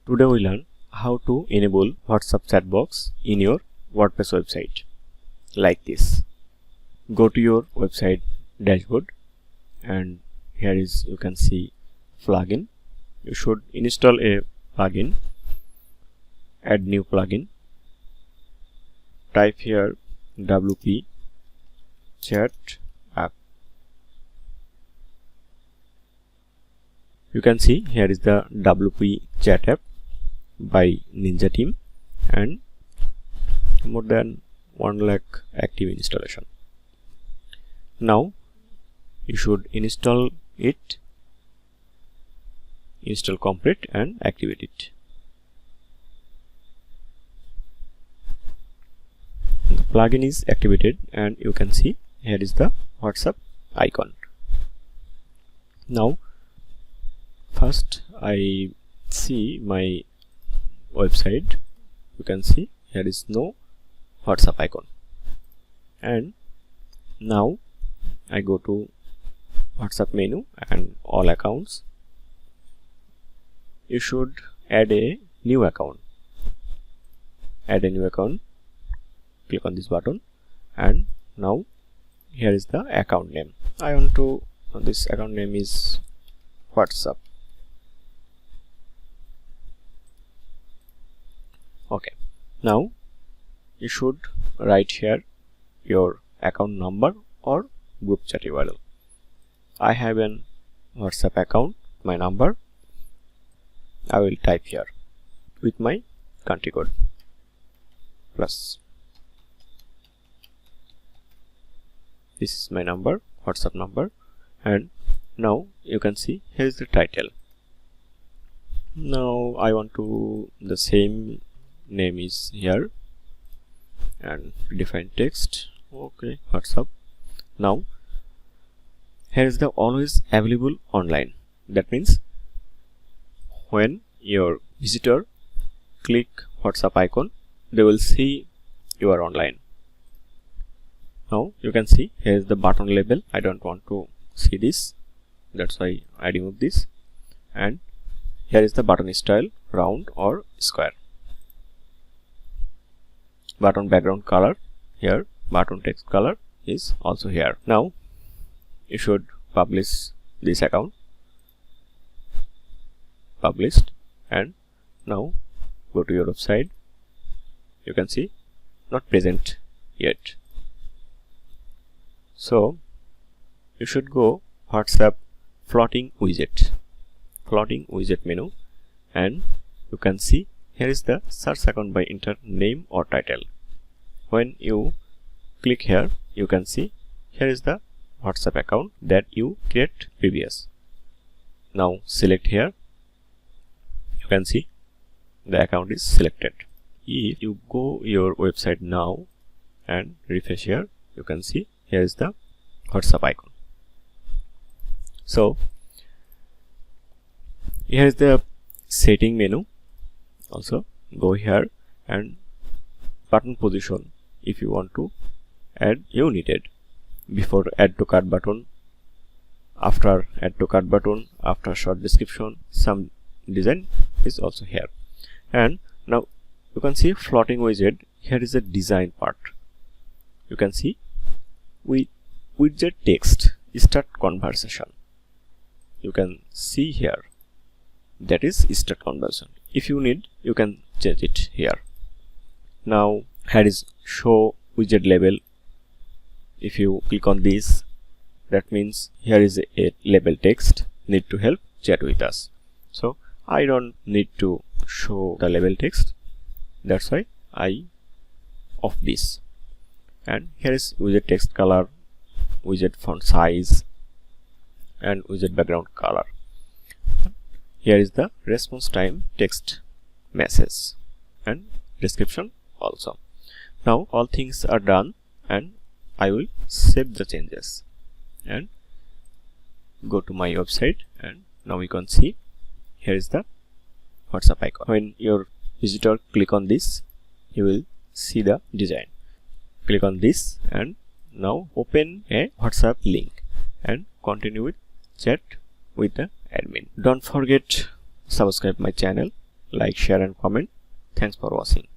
Today we learn how to enable WhatsApp chat box in your WordPress website like this. Go to your website dashboard and here is you can see plugin. You should install a plugin. Add new plugin. Type here WP chat app. You can see here is the WP chat app by Ninja team and more than 1 lakh active installation. Now you should install it, install complete and activate it. The plugin is activated and you can see here is the WhatsApp icon. Now first I see my website. You can see here is no WhatsApp icon, and now I go to WhatsApp menu and all accounts. You should add a new account. Add a new account. Click on this button and now here is the account name. I want to this account name is WhatsApp. Okay, now you should write here your account number or group chat URL. I have an WhatsApp account, my number I will type here with my country code plus. This is my number, WhatsApp number, and now you can see here is the title. Now I want to the same name is here and define text. Okay, WhatsApp. Now here is the always available online. That means when your visitor click WhatsApp icon, they will see you are online. Now you can see here is the button label. I don't want to see this, that's why I remove this. And here is the button style, round or square. Button background color here, button text color is also here. Now you should publish this account. Published, and now go to your website. You can see not present yet. So you should go WhatsApp floating widget menu, and you can see here is the search account by enter name or title. When you click here, you can see here is the WhatsApp account that you create previous. Now select here. You can see the account is selected. If you go your website now and refresh here, you can see here is the WhatsApp icon. So here is the setting menu. Also go here and button position. If you want to add, you needed before add to cart button, after add to cart button, after short description, some design is also here. And now you can see floating widget. Here is the design part. You can see with widget text start conversation. You can see here that is start conversation. If you need, you can change it here. Now here is show widget label. If you click on this, that means here is a label text, need to help, chat with us. So I don't need to show the label text, that's why I off this. And here is widget text color, widget font size and widget background color. Here is the response time text message and description also. Now all things are done and I will save the changes and go to my website, and now you can see here is the WhatsApp icon. When your visitor click on this, you will see the design. Click on this and now open a WhatsApp link and continue with chat with the admin. Don't forget subscribe my channel like, share and comment. Thanks for watching.